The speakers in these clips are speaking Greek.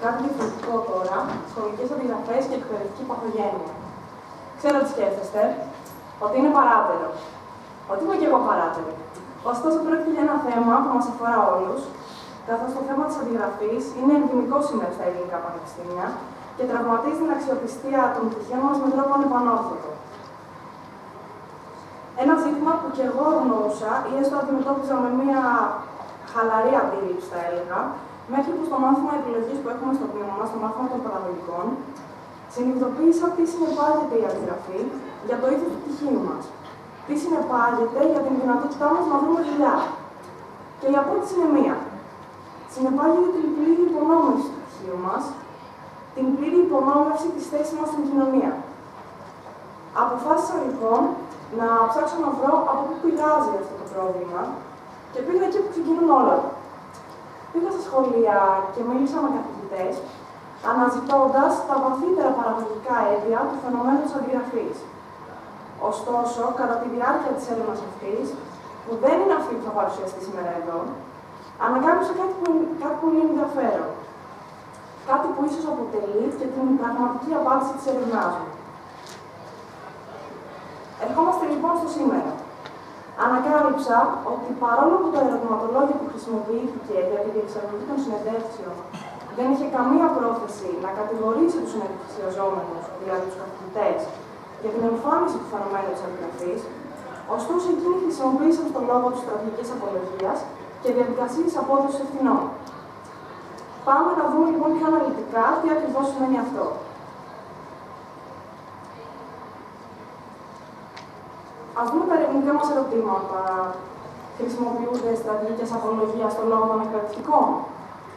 Κάτι διαφορετικό τώρα, σχολικές αντιγραφές και εκπαιδευτική παθογένεια. Ξέρω τι σκέφτεστε, ότι είναι παράτερο. Ότι είμαι και εγώ παράτερη. Ωστόσο, πρόκειται για ένα θέμα που μας αφορά όλους, καθώς το θέμα της αντιγραφής είναι ενδυμικό σήμερα στα ελληνικά πανεπιστήμια και τραυματίζει την αξιοπιστία των πτυχίων μας με τρόπο ανεπανόρθωτο. Ένα ζήτημα που και εγώ αγνοούσα ή έστω αντιμετώπιζα με μια χαλαρή αντίληψη, θα έλεγα, μέχρι που στο μάθημα επιλογής που έχουμε στο τμήμα μας, στο μάθημα των παραγωγικών, συνειδητοποίησα τι συνεπάγεται η αντιγραφή για το είδος του πτυχίου μας. Τι συνεπάγεται για την δυνατότητά μας να βρούμε δουλειά. Και η απάντηση είναι μία. Συνεπάγεται την πλήρη υπονόμευση του πτυχίου μας, την πλήρη υπονόμευση της θέσης μας στην κοινωνία. Αποφάσισα λοιπόν να ψάξω να βρω από πού πηγάζει αυτό το πρόβλημα και πήγα εκεί που ξεκινούν όλα. Πήγα στα σχολεία και μίλησα με καθηγητές, αναζητώντας τα βαθύτερα παραγωγικά αίτια του φαινομένου της αντιγραφής. Ωστόσο, κατά τη διάρκεια της έρευνας αυτής, που δεν είναι αυτή που θα παρουσιαστεί σήμερα εδώ, ανακάλυψα κάτι πολύ ενδιαφέρον. Κάτι που ίσως αποτελεί και την πραγματική απάντηση της έρευνάς μου. Ερχόμαστε λοιπόν στο σήμερα. Ανακάλυψα ότι παρόλο που το ερωτηματολόγιο που χρησιμοποιήθηκε για τη διεξαγωγή των συνεντεύξεων δεν είχε καμία πρόθεση να κατηγορήσει τους συνεντευξιαζόμενους, δηλαδή τους καθηγητές, για την εμφάνιση του φαινομένου της αντιγραφής, ωστόσο εκείνοι χρησιμοποίησαν στον λόγο τους στρατηγικής απολογίας και διαδικασίες απόδοσης ευθυνών. Πάμε να δούμε λοιπόν πιο αναλυτικά τι ακριβώς σημαίνει αυτό. Ας δούμε τα ερευνητικά μας ερωτήματα. Χρησιμοποιούνται στρατηγικές απολογίας στον λόγο των εκπαιδευτικών.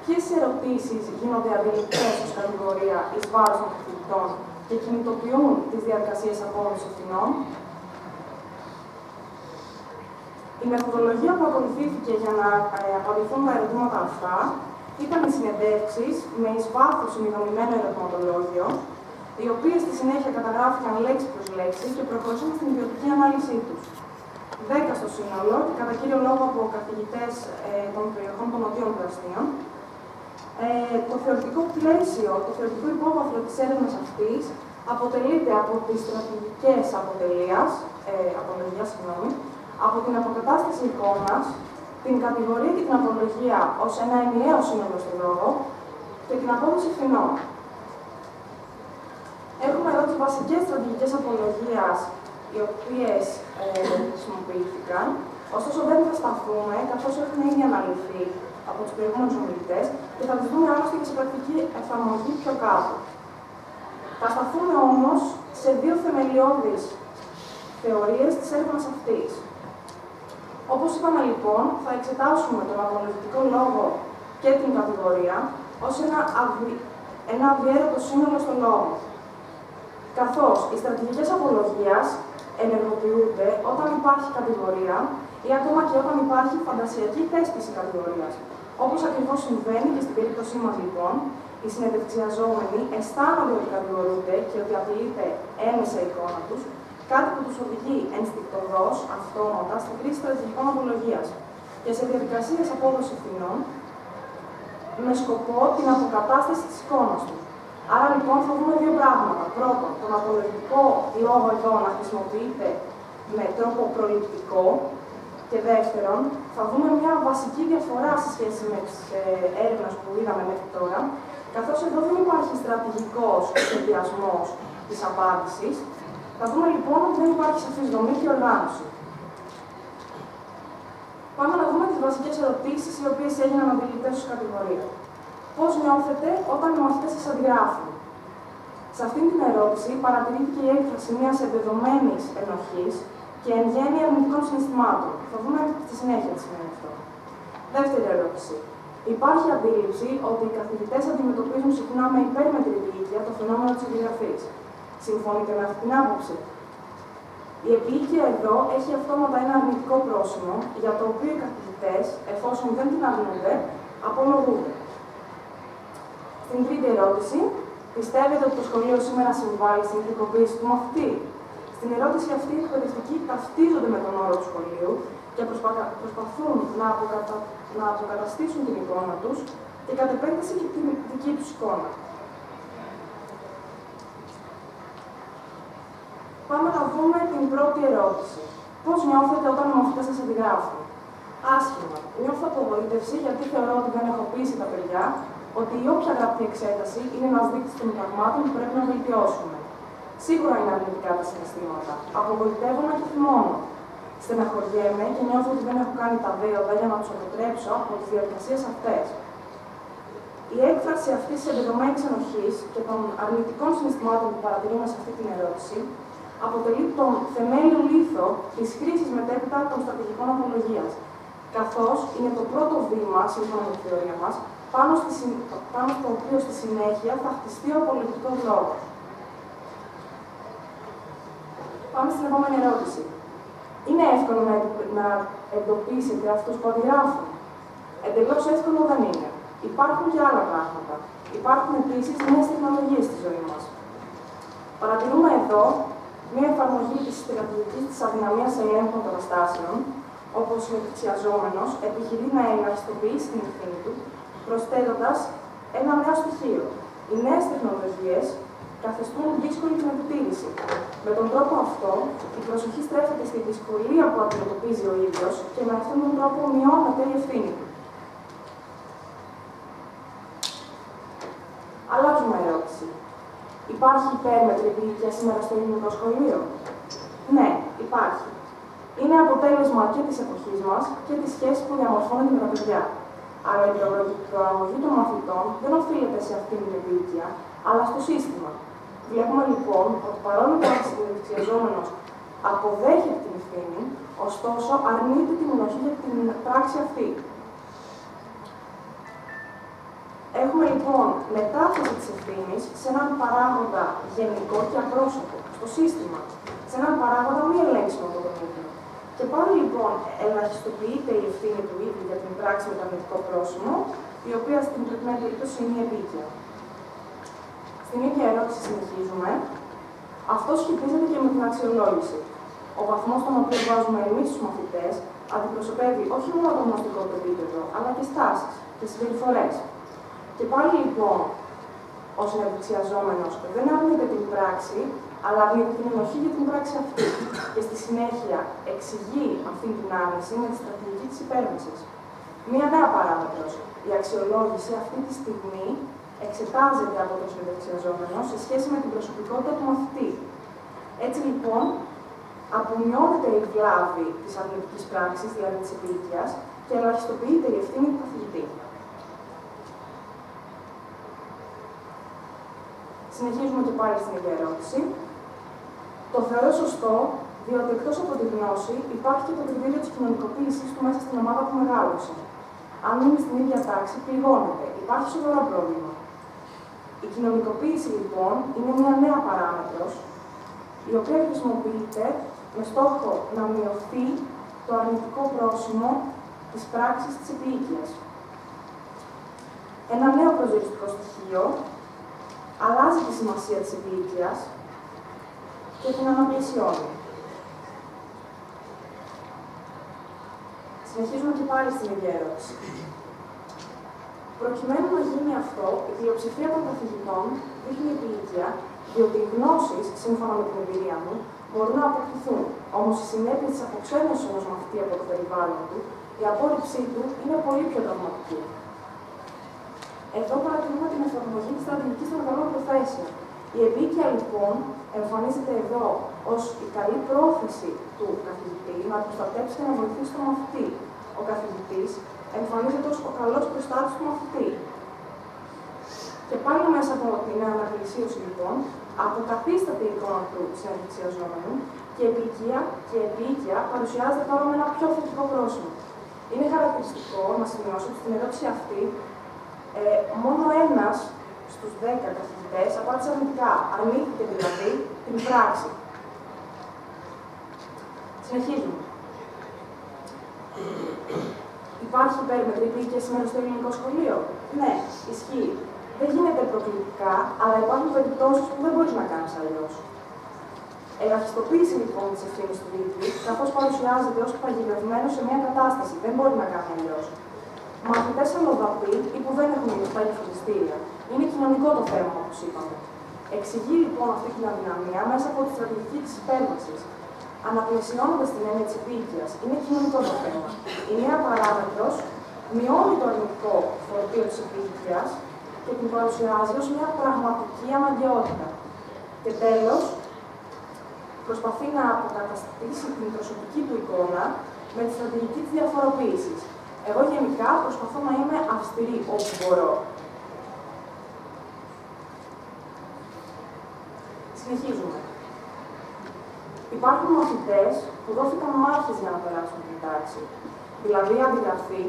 Ποιες ερωτήσεις γίνονται αντιληπτές ως κατηγορία εις βάρος των καθηγητών και κινητοποιούν τις διαδικασίες απόδοσης ευθυνών. Η μεθοδολογία που ακολουθήθηκε για να απαντηθούν τα ερωτήματα αυτά ήταν οι συνεντεύξεις με εις βάθος συνειδητοποιημένο ερωτηματολόγιο, οι οποίες στη συνέχεια καταγράφηκαν λέξη προς λέξη και προχωρήσαν στην ποιοτική ανάλυση τους. 10 στο σύνολο και κατά κύριο λόγο από καθηγητές των περιοχών των νοτίων πλαστείων. Το θεωρητικό πλαίσιο, το θεωρητικό υπόβαθρο της έρευνας αυτής αποτελείται από τις στρατηγικές απολογίας, από την αποκατάσταση εικόνας, την κατηγορία και την απολογία ως ένα ενιαίο σύνολο στον λόγο και την απόδοση ευθυνών. Έχουμε εδώ τις βασικές στρατηγικές απολογίας, οι οποίες χρησιμοποιήθηκαν, ωστόσο δεν θα σταθούμε, καθώς έχουν ήδη αναλυθεί από τους προηγούμενους ομιλητές και θα τις δούμε άλλωστε και σε πρακτική εφαρμογή πιο κάτω. Θα σταθούμε όμως σε δύο θεμελιώδεις θεωρίες της έρευνας αυτής. Όπως είπαμε λοιπόν, θα εξετάσουμε τον απολογητικό λόγο και την κατηγορία ως ένα αδιαίρετο σύνολο στον λόγο. Καθώς οι στρατηγικές απολογίας ενεργοποιούνται όταν υπάρχει κατηγορία ή ακόμα και όταν υπάρχει φαντασιακή θέσπιση κατηγορίας. Όπως ακριβώς συμβαίνει και στην περίπτωσή μας λοιπόν, οι συνεντευξιαζόμενοι αισθάνονται ότι κατηγορούνται και ότι απειλείται έμεσα η εικόνα τους, κάτι που τους οδηγεί ενστικτωδώς, αυτόματα, στην χρήση στρατηγικών απολογίας και σε διαδικασίες απόδοσης ευθυνών με σκοπό την αποκατάσταση της εικόνας του. Άρα λοιπόν θα δούμε δύο πράγματα. Πρώτον, τον απολογητικό λόγο εδώ να χρησιμοποιείται με τρόπο προληπτικό και δεύτερον, θα δούμε μια βασική διαφορά σε σχέση με τις έρευνες που είδαμε μέχρι τώρα, καθώς εδώ δεν υπάρχει στρατηγικός σχεδιασμός της απάντησης. Θα δούμε λοιπόν ότι δεν υπάρχει σαφής δομή και οργάνωση. Πάμε να δούμε τις βασικές ερωτήσεις οι οποίες έγιναν αντιληπτές ως κατηγορία. Πώς νιώθετε όταν οι μαθητές σας αντιγράφουν? Σε αυτήν την ερώτηση παρατηρήθηκε η έκφραση μιας εμπεδομένης ενοχής και εν γέννη αρνητικών συναισθημάτων. Θα δούμε στη συνέχεια τι σημαίνει αυτό. Δεύτερη ερώτηση. Υπάρχει αντίληψη ότι οι καθηγητές αντιμετωπίζουν συχνά με υπέρμετρη επίοικια το φαινόμενο της αντιγραφής. Συμφωνείτε με αυτή την άποψη? Η επίοικια εδώ έχει αυτόματα ένα αρνητικό πρόσημο, για το οποίο οι καθηγητές, εφόσον δεν την αρνούνται, απολογούνται. Στην τρίτη ερώτηση, πιστεύετε ότι το σχολείο σήμερα συμβάλλει στην ηθικοποίηση του μαθητή? Στην ερώτηση αυτή, οι εκπαιδευτικοί ταυτίζονται με τον όρο του σχολείου και προσπαθούν να αποκαταστήσουν την εικόνα τους και κατ' επέκταση και τη δική τους εικόνα. Πάμε να δούμε την πρώτη ερώτηση. Πώς νιώθετε όταν οι μαθητές σας αντιγράφουν? Άσχημα. Νιώθω απογοήτευση γιατί θεωρώ ότι δεν έχω πείσει τα παιδιά ότι η όποια γραπτή εξέταση είναι ένας δείκτης των πραγμάτων που πρέπει να βελτιώσουμε. Σίγουρα είναι αρνητικά τα συναισθήματα. Απογοητεύομαι και θυμώνω. Στεναχωριέμαι και νιώθω ότι δεν έχω κάνει τα δέοντα για να τους αποτρέψω από τις διαδικασίες αυτές. Η έκφραση αυτής της εμπεδομένης ενοχής και των αρνητικών συναισθημάτων που παρατηρούμε σε αυτή την ερώτηση αποτελεί τον θεμέλιο λίθο της χρήσης μετέπειτα των στρατηγικών απολογίας, καθώς είναι το πρώτο βήμα, σύμφωνα με τη θεωρία μας, πάνω στο οποίο στη συνέχεια θα χτιστεί ο απολογητικός λόγος. Πάμε στην επόμενη ερώτηση. Είναι εύκολο να εντοπίσετε αυτούς που αντιγράφουν? Εντελώς εύκολο δεν είναι. Υπάρχουν και άλλα πράγματα. Υπάρχουν επίσης νέες τεχνολογίες στη ζωή μας. Παρατηρούμε εδώ μια εφαρμογή της στρατηγικής της αδυναμίας ελέγχου των καταστάσεων, όπως ο εκθιαζόμενος επιχειρεί να ελαχιστοποιήσει την ευθύνη του, προσθέτοντας ένα νέο στοιχείο. Οι νέες τεχνολογίες καθιστούν δύσκολη την επιτήρηση. Με τον τρόπο αυτό, η προσοχή στρέφεται στη δυσκολία που αντιμετωπίζει ο ίδιος και με αυτόν τον τρόπο μειώνεται η ευθύνη του. Αλλάζουμε ερώτηση. Υπάρχει υπέρμετρη επίοικια σήμερα στο ελληνικό σχολείο? Ναι, υπάρχει. Είναι αποτέλεσμα και της εποχής μας και της σχέσης που διαμορφώνεται με τα παιδιά. Αλλά η προαγωγή των μαθητών δεν οφείλεται σε αυτήν την επίοικια, αλλά στο σύστημα. Βλέπουμε λοιπόν ότι παρόλο που ο συνδικιαζόμενος αποδέχεται την ευθύνη, ωστόσο αρνείται την ενοχή για την πράξη αυτή. Έχουμε λοιπόν μετάθεση της ευθύνης σε έναν παράγοντα γενικό και απρόσωπο, στο σύστημα, σε έναν παράγοντα μη ελέγξιμο από τον ίδιο. Και πάλι λοιπόν ελαχιστοποιείται η ευθύνη του ίδιου για την πράξη με το αρνητικό πρόσημο, η οποία στην προκειμένη περίπτωση είναι η επίοικια. Στην ίδια ερώτηση συνεχίζουμε. Αυτό σχετίζεται και με την αξιολόγηση. Ο βαθμός στον οποίο βάζουμε εμείς τους μαθητές αντιπροσωπεύει όχι μόνο το γνωστικό του επίπεδο, αλλά και στάσεις και συμπεριφορές. Και πάλι λοιπόν, ο συνεδριξιαζόμενος δεν αρνείται την πράξη, αλλά αρνείται την ενοχή για την πράξη αυτή. Και στη συνέχεια εξηγεί αυτή την άρνηση με τη στρατηγική της υπέρβασης. Μία νέα παράμετρος. Η αξιολόγηση αυτή τη στιγμή εξετάζεται από τον συνεδριξιαζόμενο σε σχέση με την προσωπικότητα του μαθητή. Έτσι λοιπόν, απομειώνεται η βλάβη της αρνητικής πράξης, δηλαδή της επίοικιας, και ελαχιστοποιείται η ευθύνη του καθηγητή. Συνεχίζουμε και πάλι στην ίδια ερώτηση. Το θεωρώ σωστό, διότι εκτός από τη γνώση υπάρχει και το κριτήριο της κοινωνικοποίησης του μέσα στην ομάδα που μεγάλωσε. Αν μείνει στην ίδια τάξη, πληγώνεται. Υπάρχει σοβαρό πρόβλημα. Η κοινωνικοποίηση λοιπόν είναι μια νέα παράμετρος, η οποία χρησιμοποιείται με στόχο να μειωθεί το αρνητικό πρόσημο της πράξης της επίοικιας. Ένα νέο προσδιοριστικό στοιχείο αλλάζει τη σημασία της επίοικιας και την αναπλησιώνει. Συνεχίζουμε και πάλι στην ίδια ερώτηση. Προκειμένου να γίνει αυτό, η πλειοψηφία των καθηγητών δείχνει επίοικια, διότι οι γνώσεις, σύμφωνα με την εμπειρία μου, μπορούν να αποκτηθούν. Όμως η συνέπεια της αποξένωσης ενός μαθητή από το περιβάλλον του, η απόρριψή του είναι πολύ πιο δραματική. Εδώ παρατηρούμε την εφαρμογή της στρατηγικής των καλών προθέσεων. Η επίοικια λοιπόν εμφανίζεται εδώ ως η καλή πρόθεση του καθηγητή να προστατέψει και να βοηθήσει τον μαθητή. Ο καθηγητής εμφανίζεται ως ο καλός προστάτης του μαθητή. Και πάλι μέσα από την αναπλησίωση λοιπόν, αποκαθίσταται η εικόνα του συνεδριξιαζόμενου και η επίοικια παρουσιάζεται τώρα με ένα πιο θετικό πρόσημο. Είναι χαρακτηριστικό να σημειώσω ότι στην ερώτηση αυτή μόνο ένας στους 10 καθηγητές απάντησε αρνητικά. Αρνήθηκε δηλαδή την πράξη. Συνεχίζουμε. Υπάρχει υπέρμετρη επίοικια σήμερα στο ελληνικό σχολείο? Ναι, ισχύει. Δεν γίνεται προκλητικά, αλλά υπάρχουν περιπτώσεις που δεν μπορείς να κάνεις αλλιώς. Ελαχιστοποίηση λοιπόν της ευθύνης του ίδιου, καθώς παρουσιάζεται ως παγιδευμένο σε μια κατάσταση. Δεν μπορεί να κάνει αλλιώς. Μαθητές αλλοδαποί ή που δεν έχουν λεφτά για φροντιστήρια. Είναι κοινωνικό το θέμα, όπως είπαμε. Εξηγεί λοιπόν αυτή την αδυναμία μέσα από τη στρατηγική της υπέρβασης. Αναπλαισιώνοντας την έννοια της επίοικιας, είναι κοινωνικό το θέμα. Η νέα παράμετρος μειώνει το αρνητικό φορτίο της επίοικιας και την παρουσιάζει ως μια πραγματική αναγκαιότητα. Και τέλος, προσπαθεί να αποκαταστήσει την προσωπική του εικόνα με τη στρατηγική της διαφοροποίησης. Εγώ γενικά προσπαθώ να είμαι αυστηρή όπου μπορώ. Συνεχίζουμε. Υπάρχουν μαθητές που δόθηκαν μάχες για να περάσουν την τάξη. Δηλαδή, η αντιγραφή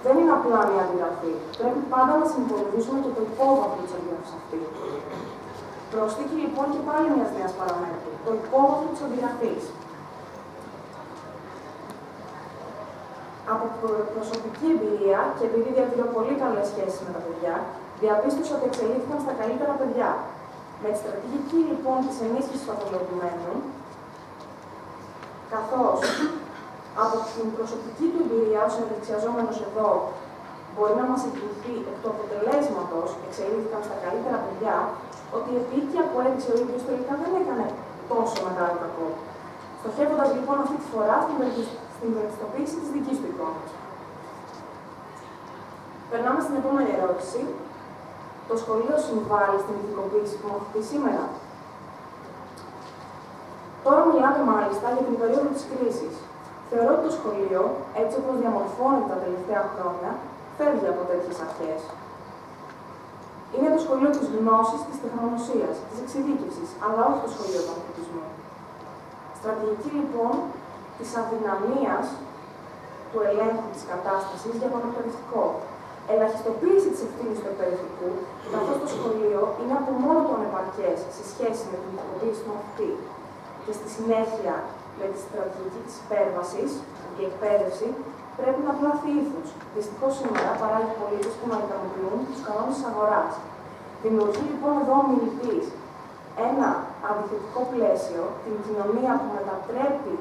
δεν είναι απλά μια αντιγραφή. Πρέπει πάντα να συνυπολογίσουμε και το υπόβαθρο της αντιγραφής αυτή. Προσθήκη λοιπόν και πάλι μιας νέας παραμέτρου. Το υπόβαθρο της αντιγραφής. Από προσωπική εμπειρία και επειδή διατηρώ πολύ καλές σχέσεις με τα παιδιά, διαπίστωσα ότι εξελίχθηκαν στα καλύτερα παιδιά. Με τη στρατηγική λοιπόν της ενίσχυσης του αυτολογημένου, καθώς από την προσωπική του εμπειρία ως ενδειξιαζόμενος εδώ μπορεί να μας εγγυηθεί εκ του αποτελέσματος εξελίχθηκαν στα καλύτερα παιδιά, ότι η επίοικια που έδειξε ο ίδιος τελικά δεν έκανε τόσο μεγάλο κακό. Στοχεύοντας λοιπόν αυτή τη φορά στην βελτιστοποίηση της δικής του εικόνας. Περνάμε στην επόμενη ερώτηση. Το σχολείο συμβάλλει στην ηθικοποίηση του μαθητή σήμερα. Τώρα μιλάμε μάλιστα για την περίοδο της κρίσης. Θεωρώ ότι το σχολείο, έτσι όπως διαμορφώνεται τα τελευταία χρόνια, φεύγει από τέτοιες αρχές. Είναι το σχολείο της γνώσης, της τεχνογνωσίας, της εξειδίκευσης, αλλά όχι το σχολείο του ανθρωπισμού. Στρατηγική λοιπόν της αδυναμίας του ελέγχου της κατάστασης για τον εκπαιδευτικό. Ελαχιστοποίηση της ευθύνης του εκπαιδευτικού, καθώς το σχολείο είναι από μόνο του ανεπαρκές σε σχέση με την ηθικοποίηση του μαθητή. Και στη συνέχεια, με τη στρατηγική της υπέρβασης, η εκπαίδευση πρέπει να πλάθει ήθους. Δυστυχώς σήμερα παράγει πολίτες που να ικανοποιούν τους κανόνες της αγοράς. Δημιουργεί λοιπόν εδώ ο μιλητής ένα αντιθετικό πλαίσιο, την κοινωνία που μετατρέπει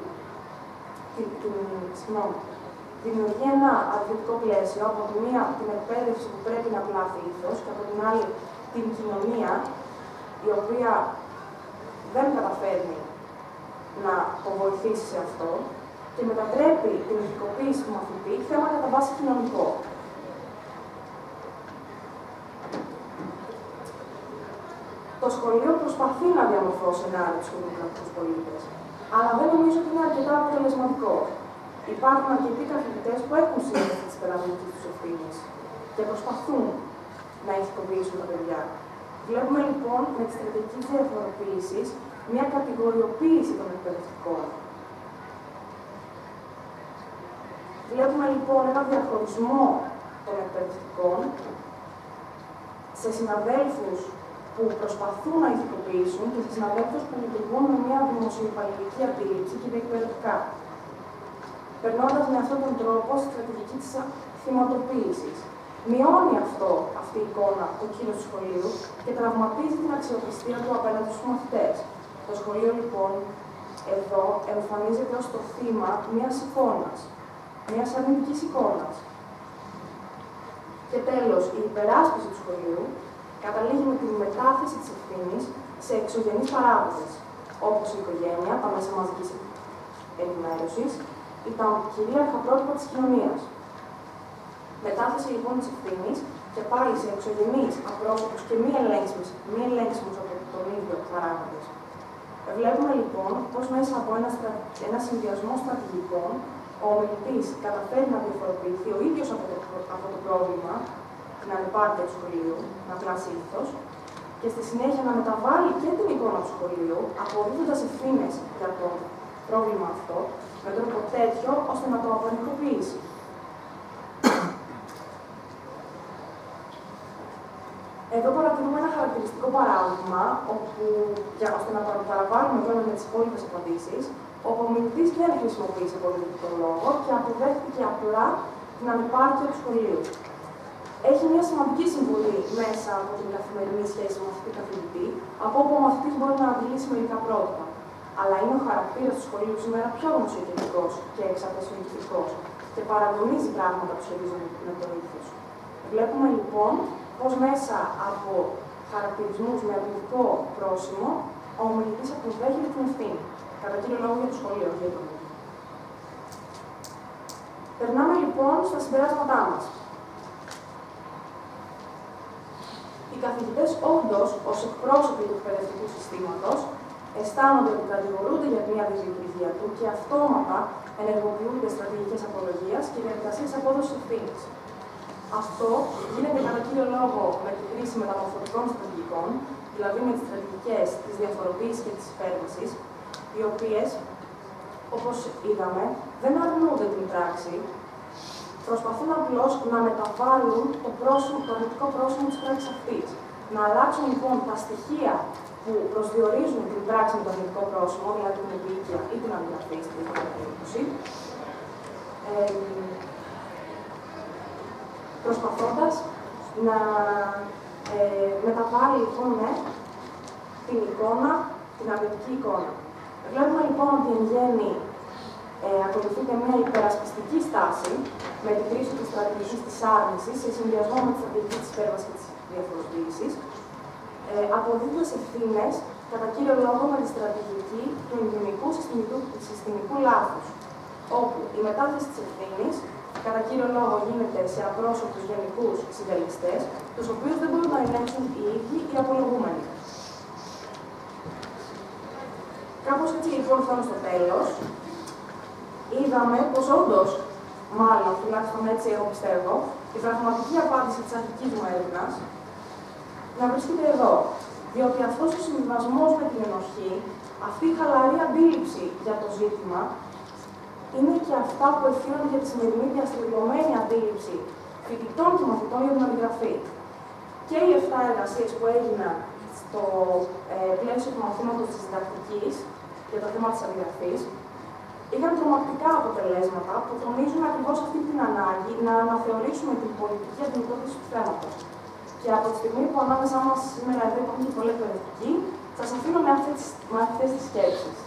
δημιουργεί ένα αντιθετικό πλαίσιο, από τη μία την εκπαίδευση που πρέπει να πλάθει ήθος και από την άλλη την κοινωνία η οποία δεν καταφέρνει να το βοηθήσει σε αυτό και μετατρέπει την ηθικοποίηση του μαθητή θέμα κατά βάση κοινωνικό. Το σχολείο προσπαθεί να διαμορφώσει ένα άλλο τους δημοκρατικούς πολίτες, αλλά δεν νομίζω ότι είναι αρκετά αποτελεσματικό. Υπάρχουν αρκετοί καθηγητές που έχουν συνέχεια της παιδαγωγικής τους ευθύνης και προσπαθούν να ηθικοποιήσουν τα παιδιά. Βλέπουμε λοιπόν με τη στρατηγική της διαφοροποίησης μια κατηγοριοποίηση των εκπαιδευτικών. Βλέπουμε λοιπόν ένα διαχωρισμό των εκπαιδευτικών σε συναδέλφους που προσπαθούν να ηθικοποιήσουν και σε συναδέλφους που λειτουργούν με μια δημοσιοϊπαλληλική αντίληψη και διεκπαιδευτικά. Περνώντας με αυτόν τον τρόπο στη στρατηγική της θυματοποίησης. Μειώνει αυτή η εικόνα ο κύριος του σχολείου και τραυματίζει την αξιοπιστία του απέναντι στους μαθητές. Το σχολείο λοιπόν εδώ εμφανίζεται ως το θύμα μιας εικόνας, μιας αρνητικής εικόνας. Και τέλος, η υπεράσπιση του σχολείου καταλήγει με την μετάθεση της ευθύνης σε εξωγενείς παράγοντες, όπως η οικογένεια, τα μέσα μαζικής ενημέρωσης ή τα κυρίαρχα πρότυπα της κοινωνίας. Μετάθεση λοιπόν της ευθύνης και πάλι σε εξωγενείς απρόσωπους και μη ελέγξιμους από τον ίδιο παράγοντες. Βλέπουμε λοιπόν πως μέσα από ένα συνδυασμό στρατηγικών ο ομιλητής καταφέρει να διαφοροποιηθεί ο ίδιος από το πρόβλημα, την ανεπάρκεια του σχολείου, να πλάσει ήθος, και στη συνέχεια να μεταβάλει και την εικόνα του σχολείου, αποδίδοντας ευθύνες για το πρόβλημα αυτό, με τρόπο τέτοιο ώστε να το απανικοποιήσει. Εδώ παρατηρούμε ένα χαρακτηριστικό παράδειγμα, ώστε να το παραβάλουμε βέβαια με τις υπόλοιπες απαντήσεις, όπου ο μιλητής δεν χρησιμοποίησε πολιτικό λόγο και αποδέχτηκε απλά την ανεπάρκεια του σχολείου. Έχει μια σημαντική συμβολή μέσα από την καθημερινή σχέση μαθητή-καθηγητή, από όπου ο μαθητής μπορεί να αντιλήσει μερικά πρότυπα. Αλλά είναι ο χαρακτήρας του σχολείου σήμερα πιο δημοσιοκεντρικός και εξαπεσιολογικός και παραγωνίζει πράγματα που σχετίζονται με το ήθος. Βλέπουμε λοιπόν πως μέσα από χαρακτηρισμούς με αρνητικό πρόσημο, ο ομιλητής αποδέχεται την ευθύνη. Κατά κύριο λόγο για το σχολείο, όχι για το ομιλητή. Περνάμε λοιπόν στα συμπεράσματά μας. Οι καθηγητές όντως, ως εκπρόσωποι του εκπαιδευτικού συστήματος, αισθάνονται ότι κατηγορούνται για μια δυσλειτουργία του και αυτόματα ενεργοποιούνται στρατηγικές απολογίας και διαδικασίες απόδοσης ευθύνης. Αυτό γίνεται κατά κύριο λόγο με τη χρήση μεταμορφωτικών στρατηγικών, δηλαδή με τις στρατηγικές της διαφοροποίησης και της υπέρβασης, οι οποίες, όπως είδαμε, δεν αρνούνται την πράξη, προσπαθούν απλώς να μεταβάλουν το αρνητικό πρόσημο της πράξης αυτής. Να αλλάξουν λοιπόν τα στοιχεία που προσδιορίζουν την πράξη με το αρνητικό πρόσημο, δηλαδή την επίοικια ή την αντιγραφή στην περίπτωση, προσπαθώντας να μεταβάλει λοιπόν την εικόνα, την αρνητική εικόνα. Βλέπουμε λοιπόν ότι εν γέννη ακολουθείται μια υπερασπιστική στάση με τη χρήση της στρατηγικής της άρνησης σε συνδυασμό με τη στρατηγική της υπέρβασης και της διαφοροποίησης, αποδίδοντας ευθύνες κατά κύριο λόγο με τη στρατηγική του ενδυμικού συστημικού λάθους, όπου η μετάθεση της ευθύνης κατά κύριο λόγο γίνεται σε απρόσωπους γενικούς συντελεστές, τους οποίους δεν μπορούν να ελέγξουν οι ίδιοι οι απολογούμενοι. Κάπως έτσι λοιπόν φτάνω στο τέλος. Είδαμε πως όντως, μάλλον τουλάχιστον έτσι εγώ πιστεύω, η πραγματική απάντηση της αρχικής μου έρευνας να βρίσκεται εδώ. Διότι αυτός ο συμβιβασμός με την ενοχή, αυτή η χαλαρή αντίληψη για το ζήτημα, είναι και αυτά που ευθύνονται για τη σημερινή διαστηριωμένη αντίληψη φοιτητών και μαθητών για την αντιγραφή. Και οι 7 εργασίες που έγιναν στο πλαίσιο του μαθήματος της διδακτικής για το θέμα της αντιγραφής, είχαν τρομακτικά αποτελέσματα που τονίζουν ακριβώς αυτή την ανάγκη να αναθεωρήσουμε την πολιτική αντιμετώπιση του θέματος. Και από τη στιγμή που ανάμεσά μας σήμερα εδώ υπάρχουν και πολλοί εκπαιδευτικοί, σας αφήνω με αυτές τις σκέψεις.